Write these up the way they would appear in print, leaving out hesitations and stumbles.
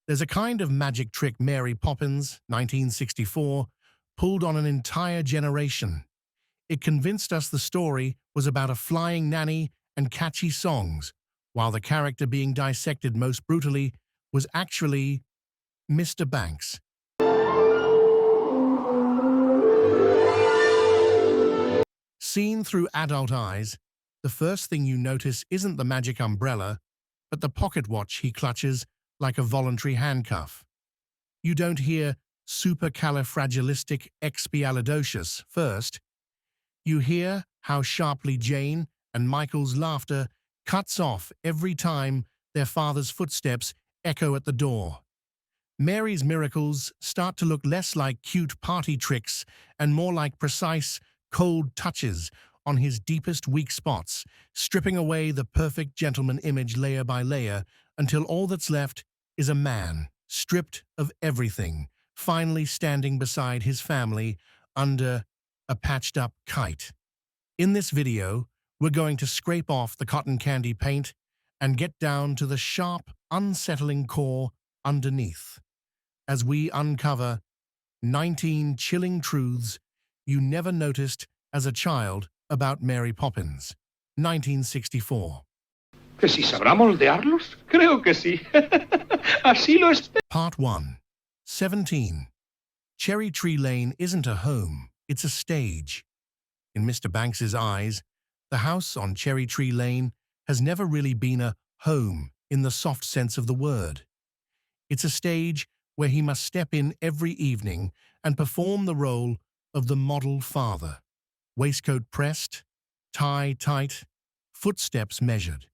There's a kind of magic trick Mary Poppins, 1964, pulled on an entire generation. It convinced us the story was about a flying nanny and catchy songs, while the character being dissected most brutally was actually Mr. Banks. Seen through adult eyes, the first thing you notice isn't the magic umbrella, but the pocket watch he clutches like a voluntary handcuff. You don't hear supercalifragilisticexpialidocious first. You hear how sharply Jane and Michael's laughter cuts off every time their father's footsteps echo at the door. Mary's miracles start to look less like cute party tricks and more like precise, cold touches on his deepest weak spots, stripping away the perfect gentleman image layer by layer until all that's left is a man, stripped of everything, finally standing beside his family under a patched-up kite. In this video, we're going to scrape off the cotton candy paint and get down to the sharp, unsettling core underneath, as we uncover 19 chilling truths you never noticed as a child about Mary Poppins, 1964. ¿Que si sabrá moldearlos? Creo que sí. Así lo espero. Part 1. 17. Cherry Tree Lane isn't a home, it's a stage. In Mr. Banks's eyes, the house on Cherry Tree Lane has never really been a home in the soft sense of the word. It's a stage where he must step in every evening and perform the role of the model father. Waistcoat pressed, tie tight, footsteps measured.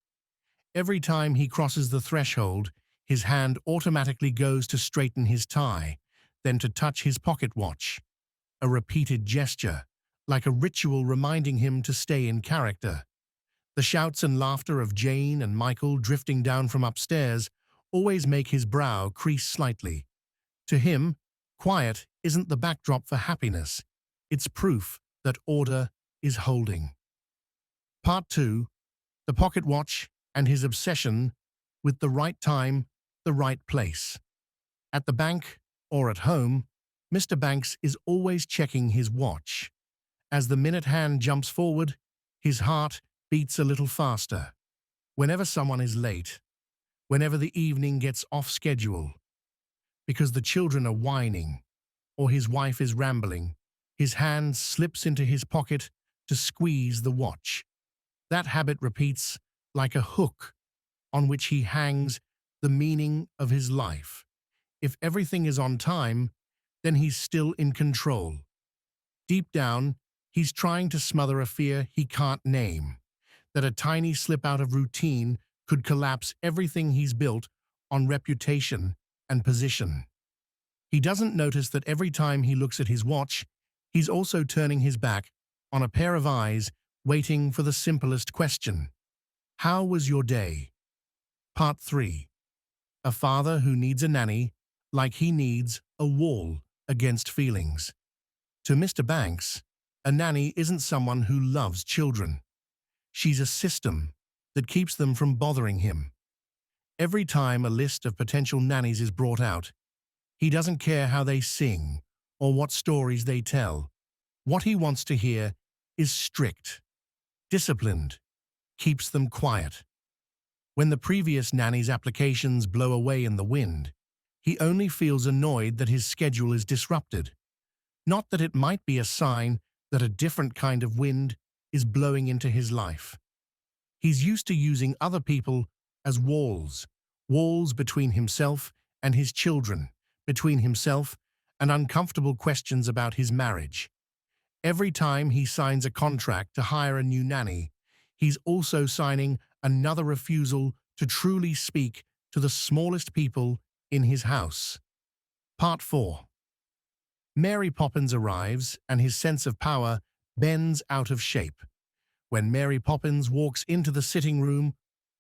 Every time he crosses the threshold, his hand automatically goes to straighten his tie, then to touch his pocket watch. A repeated gesture, like a ritual reminding him to stay in character. The shouts and laughter of Jane and Michael drifting down from upstairs always make his brow crease slightly. To him, quiet isn't the backdrop for happiness. It's proof that order is holding. Part 2. The pocket watch and his obsession with the right time, the right place. At the bank or at home, Mr. Banks is always checking his watch. As the minute hand jumps forward, his heart beats a little faster. Whenever someone is late, whenever the evening gets off schedule, because the children are whining or his wife is rambling, his hand slips into his pocket to squeeze the watch. That habit repeats like a hook on which he hangs the meaning of his life. If everything is on time, then he's still in control. Deep down, he's trying to smother a fear he can't name, that a tiny slip out of routine could collapse everything he's built on reputation and position. He doesn't notice that every time he looks at his watch, he's also turning his back on a pair of eyes waiting for the simplest question. How was your day? Part 3. A father who needs a nanny like he needs a wall against feelings. To Mr. Banks, a nanny isn't someone who loves children. She's a system that keeps them from bothering him. Every time a list of potential nannies is brought out, he doesn't care how they sing or what stories they tell. What he wants to hear is strict, disciplined, keeps them quiet. When the previous nanny's applications blow away in the wind, he only feels annoyed that his schedule is disrupted. Not that it might be a sign that a different kind of wind is blowing into his life. He's used to using other people as walls between himself and his children, between himself and uncomfortable questions about his marriage. Every time he signs a contract to hire a new nanny, he's also signing another refusal to truly speak to the smallest people in his house. Part 4. Mary Poppins arrives and his sense of power bends out of shape. When Mary Poppins walks into the sitting room,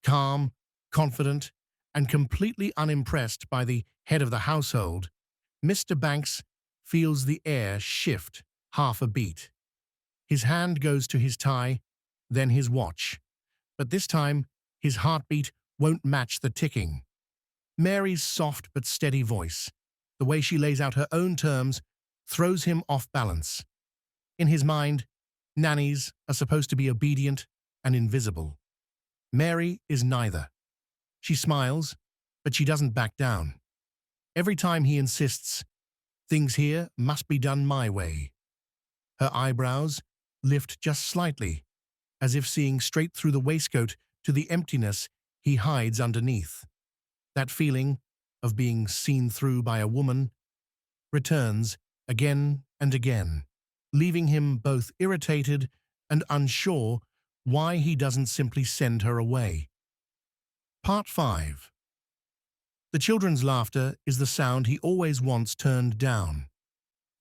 calm, confident, and completely unimpressed by the head of the household, Mr. Banks feels the air shift half a beat. His hand goes to his tie, then his watch. But this time, his heartbeat won't match the ticking. Mary's soft but steady voice, the way she lays out her own terms, throws him off balance. In his mind, nannies are supposed to be obedient and invisible. Mary is neither. She smiles, but she doesn't back down. Every time he insists, things here must be done my way. Her eyebrows lift just slightly, as if seeing straight through the waistcoat to the emptiness he hides underneath. That feeling of being seen through by a woman returns again and again, leaving him both irritated and unsure why he doesn't simply send her away. Part 5. The children's laughter is the sound he always wants turned down.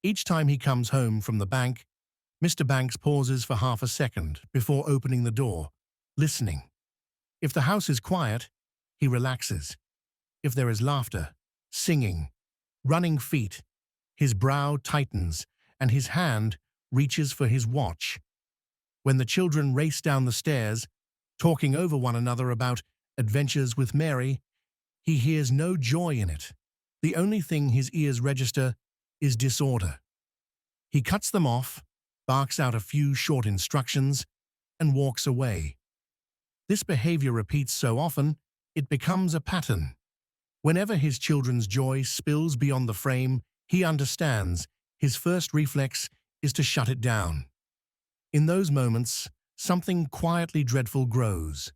Each time he comes home from the bank, Mr. Banks pauses for half a second before opening the door, listening. If the house is quiet, he relaxes. If there is laughter, singing, running feet, his brow tightens and his hand reaches for his watch. When the children race down the stairs, talking over one another about adventures with Mary, he hears no joy in it. The only thing his ears register is disorder. He cuts them off, barks out a few short instructions, and walks away. This behavior repeats so often, it becomes a pattern. Whenever his children's joy spills beyond the frame, he understands his first reflex is to shut it down. In those moments, something quietly dreadful grows.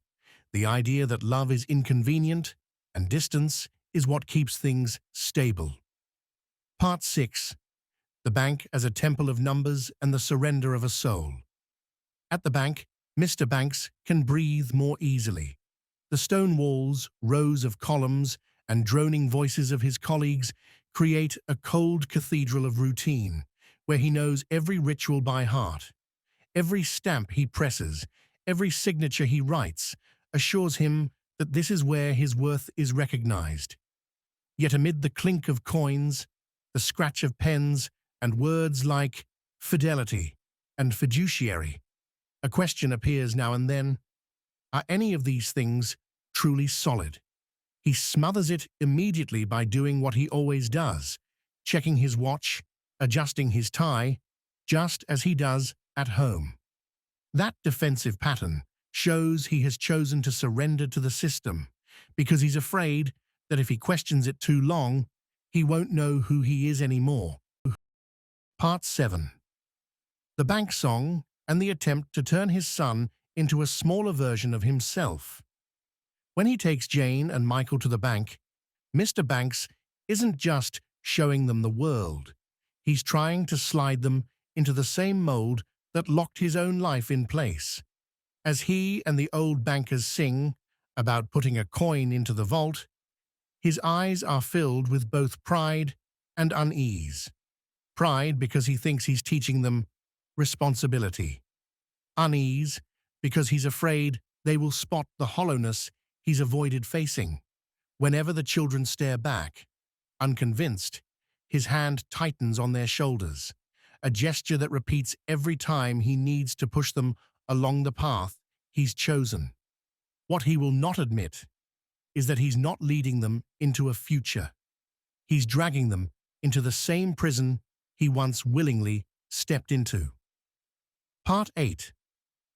The idea that love is inconvenient and distance is what keeps things stable. Part 6. The bank as a temple of numbers and the surrender of a soul. At the bank, Mr. Banks can breathe more easily. The stone walls, rows of columns, and droning voices of his colleagues create a cold cathedral of routine, where he knows every ritual by heart. Every stamp he presses, every signature he writes, assures him that this is where his worth is recognized. Yet amid the clink of coins, the scratch of pens, and words like fidelity and fiduciary, a question appears now and then. Are any of these things truly solid? He smothers it immediately by doing what he always does, checking his watch, adjusting his tie, just as he does at home. That defensive pattern shows he has chosen to surrender to the system, because he's afraid that if he questions it too long, he won't know who he is anymore. Part 7. The bank song and the attempt to turn his son into a smaller version of himself. When he takes Jane and Michael to the bank, Mr. Banks isn't just showing them the world. He's trying to slide them into the same mold that locked his own life in place. As he and the old bankers sing about putting a coin into the vault, his eyes are filled with both pride and unease. Pride because he thinks he's teaching them responsibility. Unease because he's afraid they will spot the hollowness he's avoided facing. Whenever the children stare back, unconvinced, his hand tightens on their shoulders, a gesture that repeats every time he needs to push them along the path he's chosen. What he will not admit is that he's not leading them into a future. He's dragging them into the same prison he once willingly stepped into. Part 8.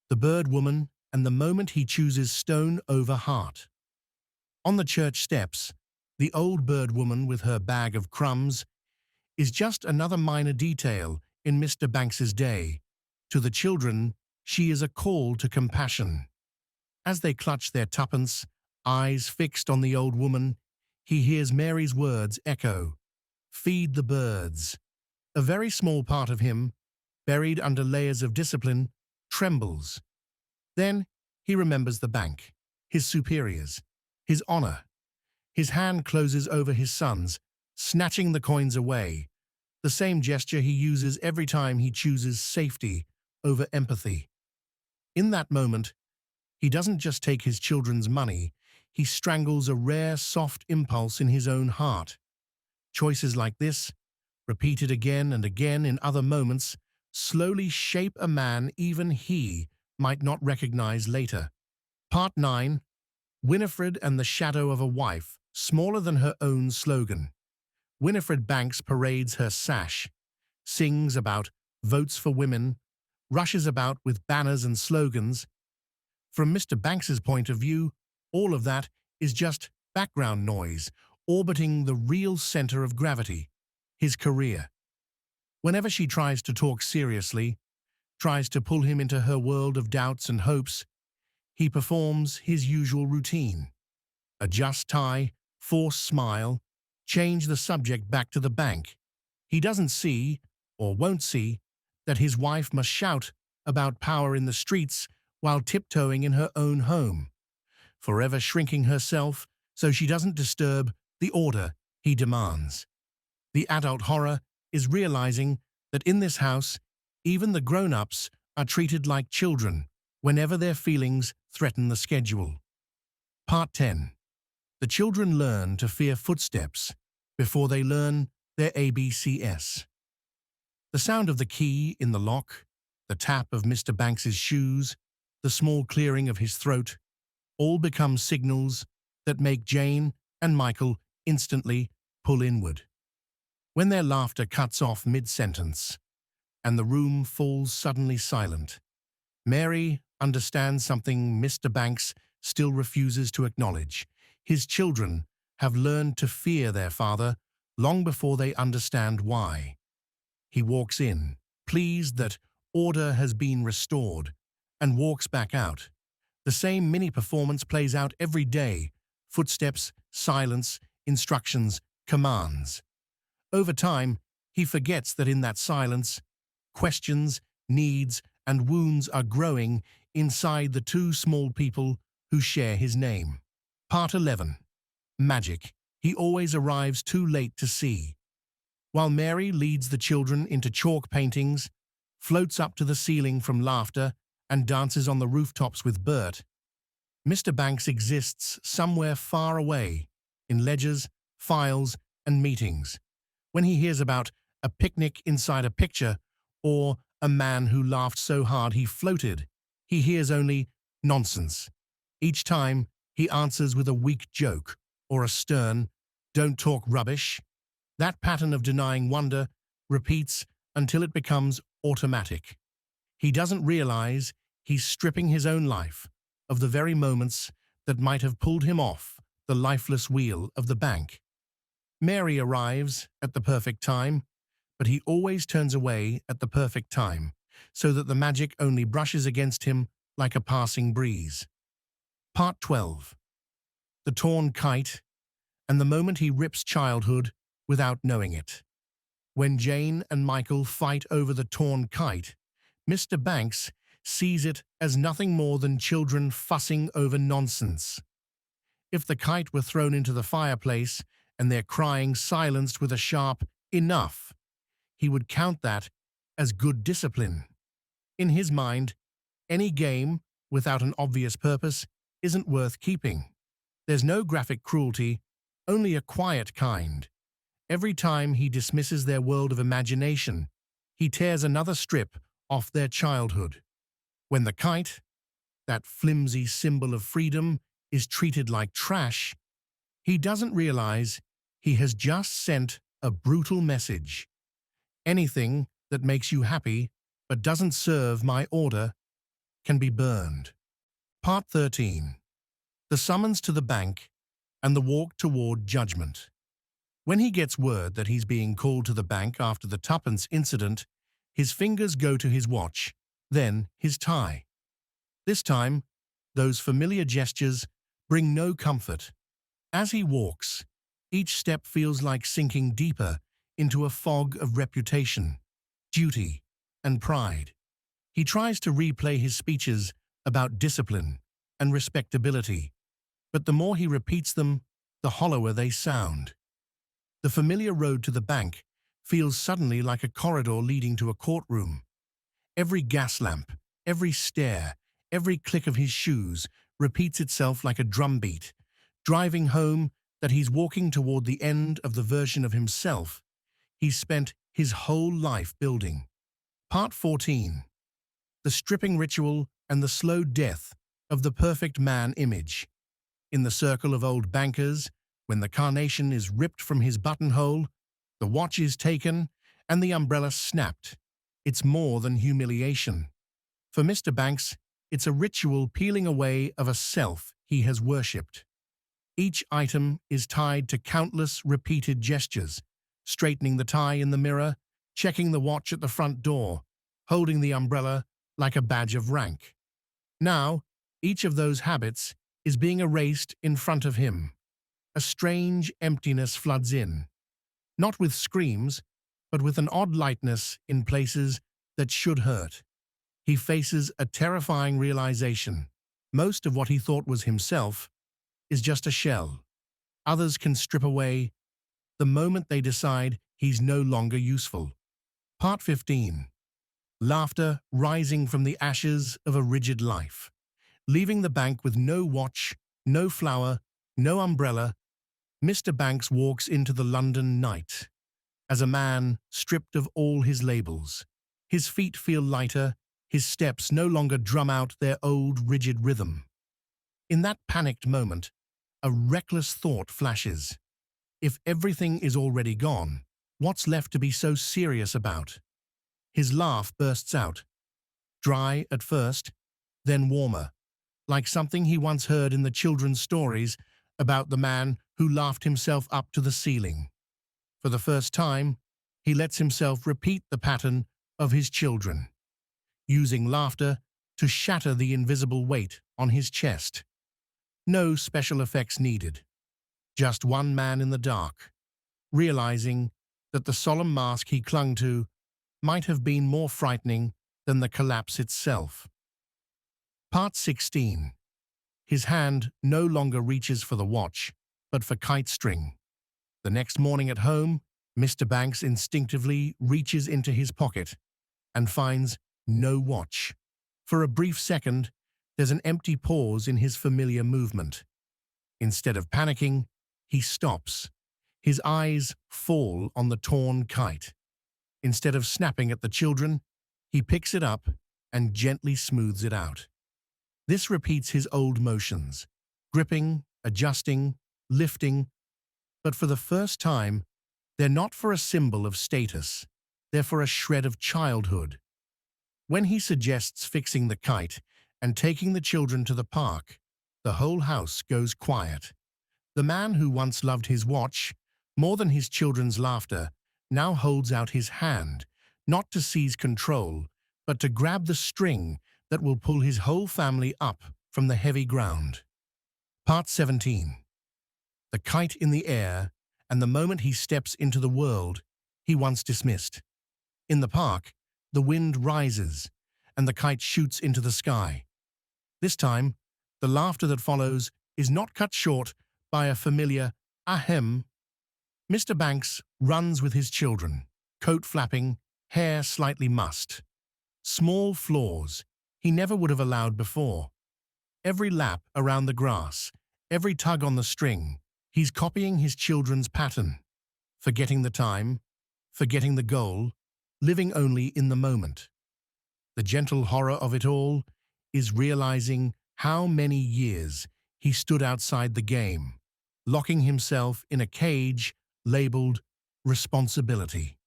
The Bird Woman and the moment he chooses stone over heart. On the church steps, the old bird woman with her bag of crumbs is just another minor detail in Mr. Banks's day. To the children, she is a call to compassion. As they clutch their tuppence, eyes fixed on the old woman, he hears Mary's words echo, "Feed the birds." A very small part of him, buried under layers of discipline, trembles. Then he remembers the bank, his superiors, his honor. His hand closes over his son's, snatching the coins away, the same gesture he uses every time he chooses safety over empathy. In that moment, he doesn't just take his children's money, he strangles a rare, soft impulse in his own heart. Choices like this, repeated again and again in other moments, slowly shape a man even he might not recognize later. Part 9. Winifred and the Shadow of a Wife smaller than her own slogan. Winifred Banks parades her sash, sings about votes for women, rushes about with banners and slogans. From Mr. Banks's point of view, all of that is just background noise, orbiting the real center of gravity, his career. Whenever she tries to talk seriously, tries to pull him into her world of doubts and hopes, he performs his usual routine. Adjust tie, force smile, change the subject back to the bank. He doesn't see, or won't see, that his wife must shout about power in the streets while tiptoeing in her own home, forever shrinking herself so she doesn't disturb the order he demands. The adult horror is realizing that in this house, even the grown-ups are treated like children whenever their feelings threaten the schedule. Part 10. The children learn to fear footsteps before they learn their ABCs. The sound of the key in the lock, the tap of Mr. Banks's shoes, the small clearing of his throat, all become signals that make Jane and Michael instantly pull inward. When their laughter cuts off mid-sentence and the room falls suddenly silent, Mary understands something Mr. Banks still refuses to acknowledge. His children have learned to fear their father long before they understand why. He walks in, pleased that order has been restored, and walks back out. The same mini-performance plays out every day: footsteps, silence, instructions, commands. Over time, he forgets that in that silence, questions, needs, and wounds are growing inside the two small people who share his name. Part 11. Magic he always arrives too late to see. While Mary leads the children into chalk paintings, floats up to the ceiling from laughter, and dances on the rooftops with Bert, Mr. Banks exists somewhere far away, in ledgers, files, and meetings. When he hears about a picnic inside a picture or a man who laughed so hard he floated, he hears only nonsense. Each time, he answers with a weak joke or a stern, "Don't talk rubbish." That pattern of denying wonder repeats until it becomes automatic. He doesn't realize he's stripping his own life of the very moments that might have pulled him off the lifeless wheel of the bank. Mary arrives at the perfect time, but he always turns away at the perfect time, so that the magic only brushes against him like a passing breeze. Part 12. The torn kite, and the moment he rips childhood without knowing it. When Jane and Michael fight over the torn kite, Mr. Banks sees it as nothing more than children fussing over nonsense. If the kite were thrown into the fireplace and their crying silenced with a sharp "enough," he would count that as good discipline. In his mind, any game without an obvious purpose isn't worth keeping. There's no graphic cruelty, only a quiet kind. Every time he dismisses their world of imagination, he tears another strip off their childhood. When the kite, that flimsy symbol of freedom, is treated like trash, he doesn't realize he has just sent a brutal message. Anything that makes you happy but doesn't serve my order can be burned. Part 13. The summons to the bank and the walk toward judgment. When he gets word that he's being called to the bank after the tuppence incident, his fingers go to his watch, then his tie. This time, those familiar gestures bring no comfort. As he walks, each step feels like sinking deeper into a fog of reputation, duty, and pride. He tries to replay his speeches about discipline and respectability, but the more he repeats them, the hollower they sound. The familiar road to the bank feels suddenly like a corridor leading to a courtroom. Every gas lamp, every stair, every click of his shoes repeats itself like a drumbeat, driving home that he's walking toward the end of the version of himself he's spent his whole life building. Part 14. The stripping ritual and the slow death of the perfect man image. In the circle of old bankers, When the carnation is ripped from his buttonhole, the watch is taken, and the umbrella snapped. It's more than humiliation. For Mr. Banks, it's a ritual peeling away of a self he has worshipped. Each item is tied to countless repeated gestures, straightening the tie in the mirror, checking the watch at the front door, holding the umbrella like a badge of rank. Now, each of those habits is being erased in front of him. A strange emptiness floods in, not with screams, but with an odd lightness in places that should hurt. He faces a terrifying realization. Most of what he thought was himself is just a shell. Others can strip away the moment they decide he's no longer useful. Part 15. Laughter rising from the ashes of a rigid life. Leaving the bank with no watch, no flower, no umbrella, Mr. Banks walks into the London night as a man stripped of all his labels. His feet feel lighter, his steps no longer drum out their old rigid rhythm. In that panicked moment, a reckless thought flashes. If everything is already gone, what's left to be so serious about? His laugh bursts out, dry at first, then warmer, like something he once heard in the children's stories about the man who laughed himself up to the ceiling. For the first time, he lets himself repeat the pattern of his children, using laughter to shatter the invisible weight on his chest. No special effects needed. Just one man in the dark, realizing that the solemn mask he clung to might have been more frightening than the collapse itself. Part 16. His hand no longer reaches for the watch, but for kite string. The next morning at home, Mr. Banks instinctively reaches into his pocket and finds no watch. For a brief second, there's an empty pause in his familiar movement. Instead of panicking, he stops. His eyes fall on the torn kite. Instead of snapping at the children, he picks it up and gently smooths it out. This repeats his old motions, gripping, adjusting, lifting, but for the first time, they're not for a symbol of status, they're for a shred of childhood. When he suggests fixing the kite and taking the children to the park, the whole house goes quiet. The man who once loved his watch more than his children's laughter now holds out his hand, not to seize control, but to grab the string that will pull his whole family up from the heavy ground. Part 17. The kite in the air, and the moment he steps into the world he once dismissed. In the park, the wind rises, and the kite shoots into the sky. This time, the laughter that follows is not cut short by a familiar ahem. Mr. Banks runs with his children, coat flapping, hair slightly mussed. Small flaws he never would have allowed before. Every lap around the grass, every tug on the string, he's copying his children's pattern, forgetting the time, forgetting the goal, living only in the moment. The gentle horror of it all is realizing how many years he stood outside the game, locking himself in a cage labeled responsibility.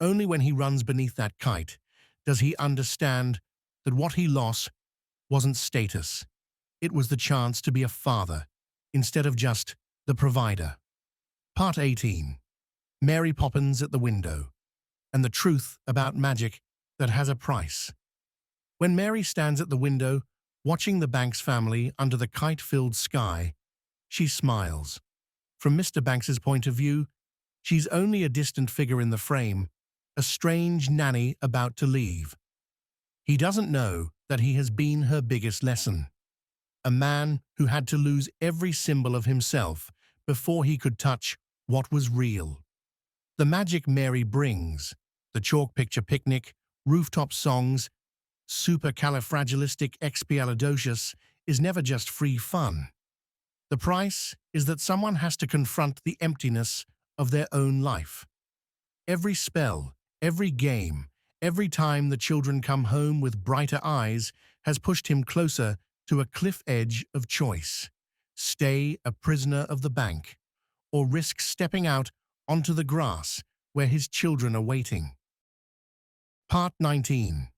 Only when he runs beneath that kite does he understand that what he lost wasn't status. It was the chance to be a father instead of just the provider. Part 18. Mary Poppins at the window, and the truth about magic that has a price. When Mary stands at the window, watching the Banks family under the kite-filled sky, she smiles. From Mr. Banks's point of view, she's only a distant figure in the frame, a strange nanny about to leave. He doesn't know that he has been her biggest lesson. A man who had to lose every symbol of himself before he could touch what was real. The magic Mary brings, the chalk picture picnic, rooftop songs, supercalifragilisticexpialidocious, is never just free fun. The price is that someone has to confront the emptiness of their own life. Every spell, every game, every time the children come home with brighter eyes has pushed him closer to a cliff edge of choice. Stay a prisoner of the bank, or risk stepping out onto the grass where his children are waiting. Part 19.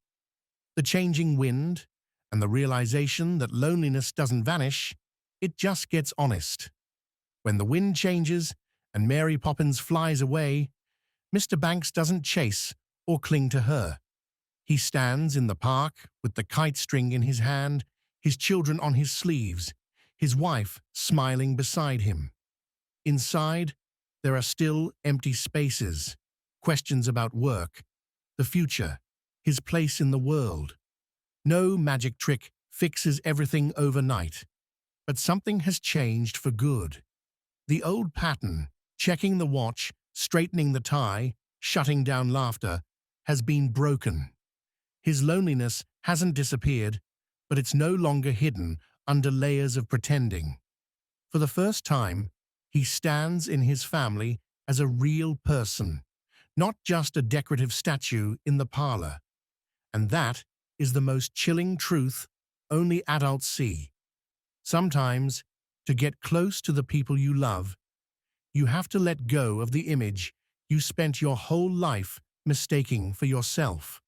The changing wind and the realization that loneliness doesn't vanish, it just gets honest. When the wind changes and Mary Poppins flies away, Mr. Banks doesn't chase or cling to her. He stands in the park with the kite string in his hand, his children on his sleeves, his wife smiling beside him. Inside, there are still empty spaces, questions about work, the future, his place in the world. No magic trick fixes everything overnight, but something has changed for good. The old pattern, checking the watch, straightening the tie, shutting down laughter, has been broken. His loneliness hasn't disappeared, but it's no longer hidden under layers of pretending. For the first time, he stands in his family as a real person, not just a decorative statue in the parlor. And that is the most chilling truth only adults see. Sometimes, to get close to the people you love, you have to let go of the image you spent your whole life mistaking for yourself.